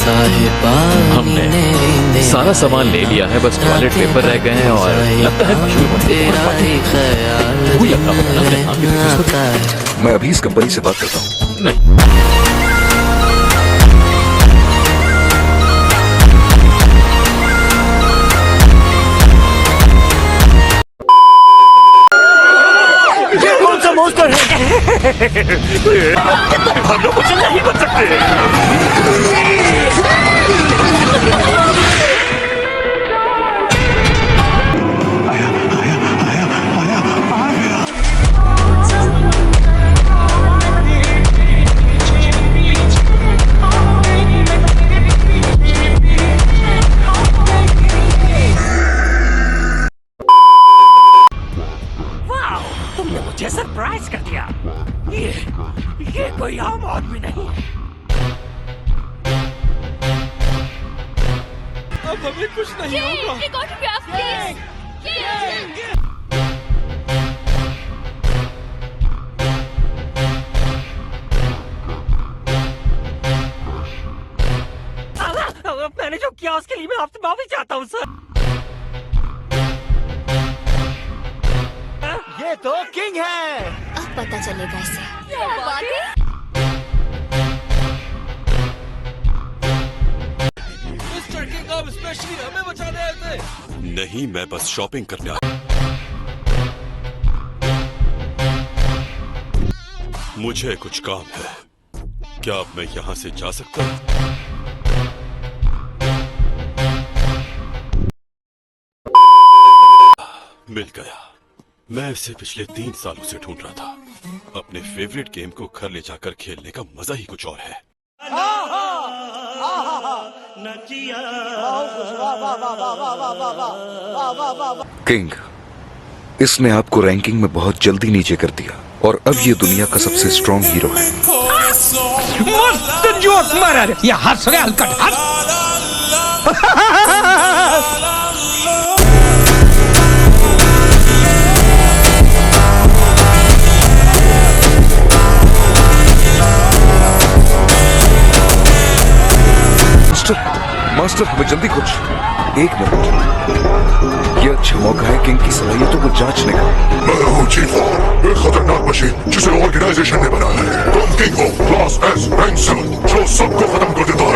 हमने सारा सामान ले लिया है, बस टॉयलेट पेपर रह गए हैं और लगता है मशरूम होने को लगता होगा ना मेरे मैं अभी इस कंपनी से बात करता हूँ। नहीं monster है। हम लोग कुछ नहीं बच सकते। तुमने मुझे सरप्राइज कर दिया। ये कोई आम आदमी नहीं है। अब हमें कुछ नहीं होगा। मैंने जो किया उसके लिए मैं आपसे माफी चाहता हूँ सर। ये तो किंग है। अब पता चलेगा इसे। मिस्टर किंग अब स्पेशली हमें बचाने आए थे। नहीं, मैं बस शॉपिंग करने आया। मुझे कुछ काम है। क्या अब मैं यहाँ से जा सकता हूँ? मिल गया। मैं इसे पिछले 3 सालों से ढूंढ रहा था। अपने फेवरेट गेम को घर ले जाकर खेलने का मजा ही कुछ और है। किंग, इसने आपको रैंकिंग में बहुत जल्दी नीचे कर दिया और अब ये दुनिया का सबसे स्ट्रॉन्ग हीरो है। मस्त जोक मारा रे। ये हंस रहे हलकट हंस। मास्टर, हमें जल्दी कुछ 1 मिनट। ये अच्छा मौका है किंग की सलाहियतों को जांचने का। मैं हूँ चीफा, एक खतरनाक मशीन जिसे ऑर्गेनाइजेशन ने बनाया है। तुम किंग हो, क्लास एस, रैंक 7, जो सबको खत्म कर देता है।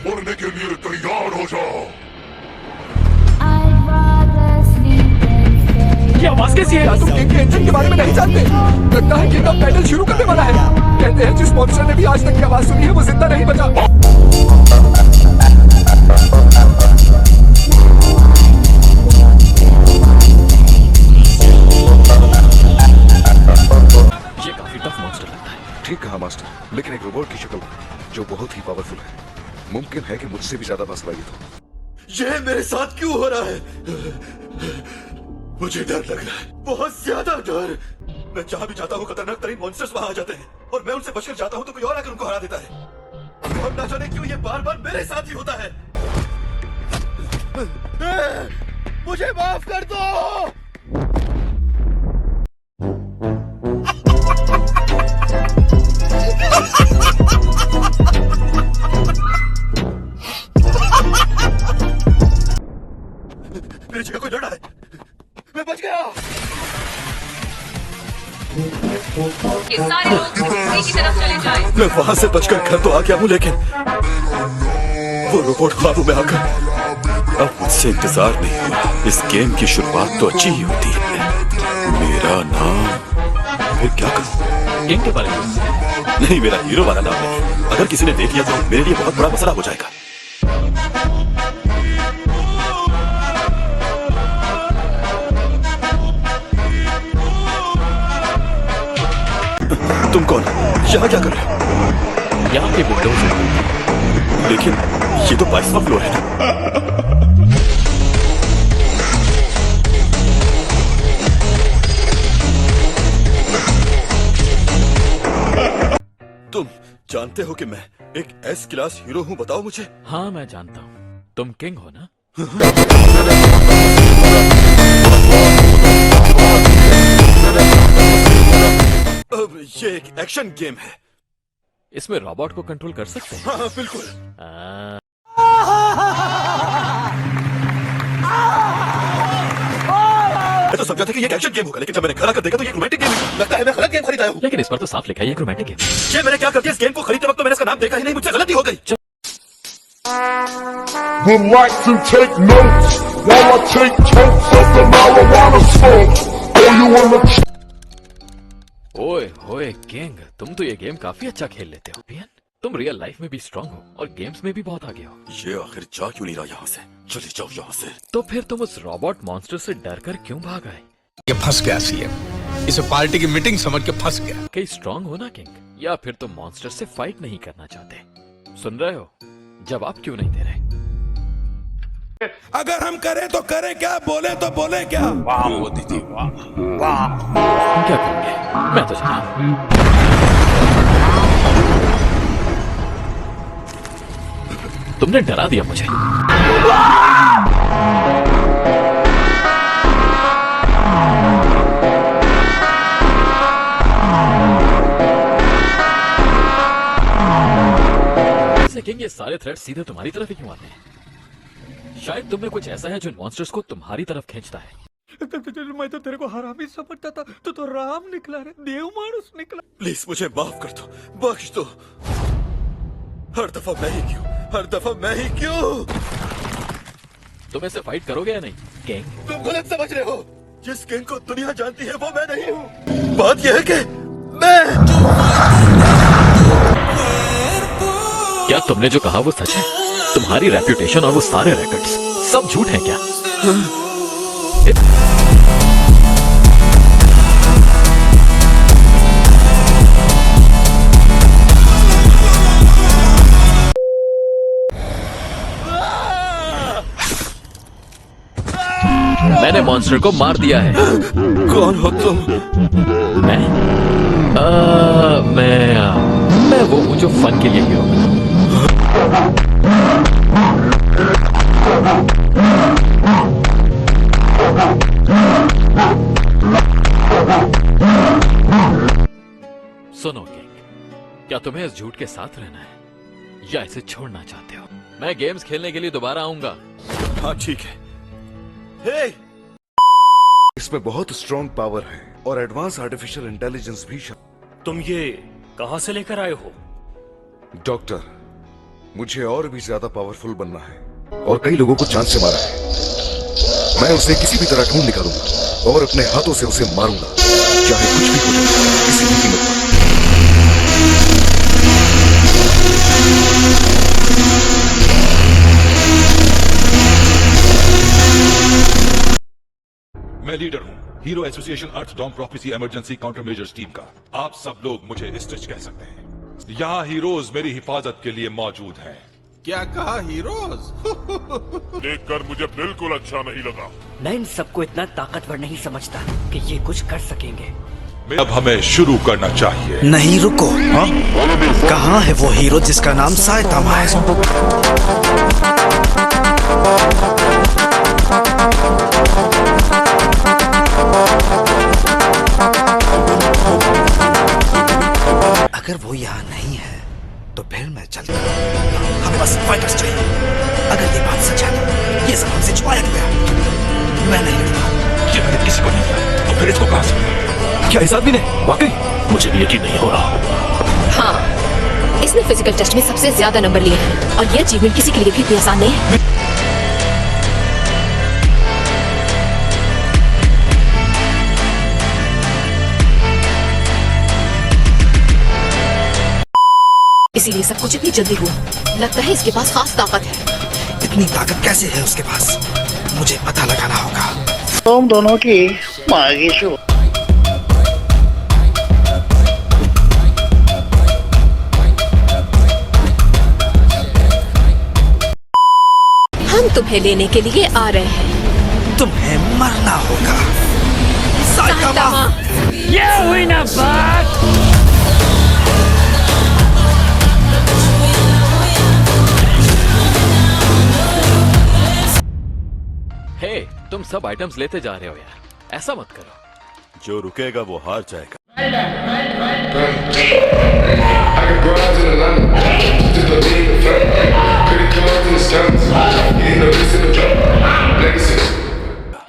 मरने के लिए तैयार हो जाओ। ये आवाज कैसी है? तुम किंग के इंजन के बारे में नहीं जानते? लगता है किंग अब बैटल शुरू करने वाला है। कहते हैं जिस मॉन्स्टर ने भी आज तक की आवाज सुनी है वो जिंदा नहीं बचा। ये काफी टफ मॉन्स्टर लगता है। ठीक कहा मास्टर, लेकिन एक रोबोट की शक्ल जो बहुत ही पावरफुल है। मुमकिन है कि मुझसे भी ज्यादा बासलाहियत हो। ये मेरे साथ क्यों हो रहा है? मुझे डर लग रहा है, बहुत ज्यादा डर। मैं जहाँ भी जाता हूँ खतरनाक तरीन मॉन्स्टर्स वहां आ जाते हैं और मैं उनसे बचकर जाता हूँ तो कोई और आकर उनको हरा देता है। और ना जाने क्यों ये बार बार मेरे साथ ही होता है। मुझे माफ कर दो। मेरी जगह कोई लड़ा है। मैं बच गया। ये सारे लोग उसी की तरफ चले जाएं। मैं वहां से बचकर घर तो आ गया हूँ, लेकिन वो रोबोट ख्वाबों में आकर अब मुझसे इंतजार नहीं हुआ। इस गेम की शुरुआत तो अच्छी ही होती है। मेरा नाम फिर क्या करूं? किंग के बारे में नहीं, मेरा हीरो वाला नाम है। अगर किसी ने देख लिया तो मेरे लिए बहुत बड़ा मसला हो जाएगा। तुम कौन? यहाँ क्या कर रहे हो? यहाँ के विंडोज हैं। लेकिन ये तो 22वां फ्लोर है ना। तुम जानते हो कि मैं एक एस क्लास हीरो हूँ, बताओ मुझे। हाँ, मैं जानता हूँ। तुम किंग हो ना? अब ये एक एक्शन गेम है। इसमें रोबोट को कंट्रोल कर सकते हैं? हाँ बिल्कुल। मैं तो समझा था कि ये एक एक्शन गेम होगा, लेकिन जब मैंने घर आकर देखा तो ये रोमांटिक गेम है। लगता है मैं गलत गेम खरीद आया हूँ। लेकिन इस पर तो साफ लिखा है ये रोमांटिक गेम। ये मैंने क्या कर दिया? इस गेम को खरीदते वक्त तो मैंने इसका नाम देखा ही नहीं, मुझसे गलती हो गई। Would like to take notes while I take totes of the marijuana smoke. Oh, you wanna ओए होए किंग, तुम तो ये गेम काफी अच्छा खेल लेते हो। पियन, तुम रियल लाइफ में भी स्ट्रांग हो और गेम्स में भी बहुत आगे हो। ये आखिर जा क्यों नहीं रहा यहाँ से? चले जाओ यहाँ से। तो फिर तुम उस रोबोट मॉन्स्टर से डर कर क्यों भाग आए? ये फंस गया सीएम, इसे पार्टी की मीटिंग समझ के फंस गया। कहीं स्ट्रांग हो ना किंग, या फिर तुम मॉन्स्टर से फाइट नहीं करना चाहते? सुन रहे हो? जवाब क्यों नहीं दे रहे? अगर हम करें तो करें क्या, बोले तो बोले क्या? वाह मोदी जी वाह। क्या करोगे? मैं तो चला। तुमने डरा दिया मुझे। किंग, ये सारे थ्रेट सीधे तुम्हारी तरफ ही क्यों आते हैं? शायद तुम में कुछ ऐसा है जो मॉन्स्टर्स को तुम्हारी तरफ खींचता है। मैं तो तेरे को हरामी समझता था, तो राम निकला रे, देव मानुस निकला। प्लीज मुझे माफ कर दो, बख्श दो। हर दफा मैं ही क्यों? हर दफा मैं ही क्यों? तुम ऐसे फाइट करोगे या नहीं किंग? तुम गलत समझ रहे हो। जिस किंग को दुनिया जानती है वो मैं नहीं हूँ। बात यह है कि मैं क्या तुमने जो कहा वो सच है? तुम्हारी रेप्यूटेशन और वो सारे रिकॉर्ड्स सब झूठ है क्या? मैंने मॉन्स्टर को मार दिया है। कौन हो तुम? मैं वो हूँ जो फन के लिए हीरो बनता हूँ। सुनो किंग, क्या तुम्हें इस झूठ के साथ रहना है या इसे छोड़ना चाहते हो? मैं गेम्स खेलने के लिए दोबारा आऊंगा। हाँ ठीक है। हे! इसमें बहुत स्ट्रॉन्ग पावर है और एडवांस आर्टिफिशियल इंटेलिजेंस भी तुम ये कहां से लेकर आए हो? डॉक्टर, मुझे और भी ज्यादा पावरफुल बनना है और कई लोगों को जान से मारा है। मैं उसे किसी भी तरह ढूंढ निकालूंगा और अपने हाथों से उसे मारूंगा, चाहे कुछ भी हो जाए, किसी भी कीमत पर। मैं लीडर हूँ hero association earth doom prophecy emergency countermeasures team का। आप सब लोग मुझे स्टिच कह सकते हैं। यहाँ हीरोज मेरी हिफाजत के लिए मौजूद हैं। क्या कहा हीरोज? देखकर मुझे बिल्कुल अच्छा नहीं लगा। मैं इन सबको इतना ताकतवर नहीं समझता कि ये कुछ कर सकेंगे। अब हमें शुरू करना चाहिए। नहीं रुको, हाँ? कहाँ है वो हीरो जिसका नाम साइतामा है? अगर वो यहाँ नहीं है तो फिर मैं चलता हूँ। हमें बस फाइटर्स चाहिए। अगर ये बात सच है ये सब हमसे छुपाया गया। मैं नहीं लड़ता। ये मैंने किसी को नहीं किया, तो फिर इसको कहां से? क्या इस आदमी ने वाकई? मुझे भी यकीन नहीं हो रहा। हाँ, इसने फिजिकल टेस्ट में सबसे ज्यादा नंबर लिए हैं और ये अचीवमेंट किसी के लिए भी इतनी आसान नहीं है। इसीलिए सब कुछ इतनी जल्दी हुआ। लगता है इसके पास खास ताकत है। इतनी ताकत कैसे है उसके पास? मुझे पता लगाना होगा। तुम दोनों की मांगी शो। हम तुम्हें लेने के लिए आ रहे हैं। तुम्हें मरना होगा। साइतामा। ये हुई ना बात। तुम सब आइटम्स लेते जा रहे हो यार, ऐसा मत करो। जो रुकेगा वो हार जाएगा।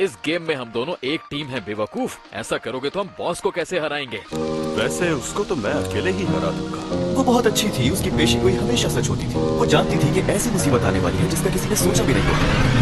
इस गेम में हम दोनों एक टीम है बेवकूफ। ऐसा करोगे तो हम बॉस को कैसे हराएंगे? वैसे उसको तो मैं अकेले ही हरा दूंगा। वो बहुत अच्छी थी, उसकी पेशी गोई हमेशा सच होती थी। वो जानती थी कि ऐसी मुसीबत आने वाली है जिसका किसी ने सोचा भी नहीं होगा।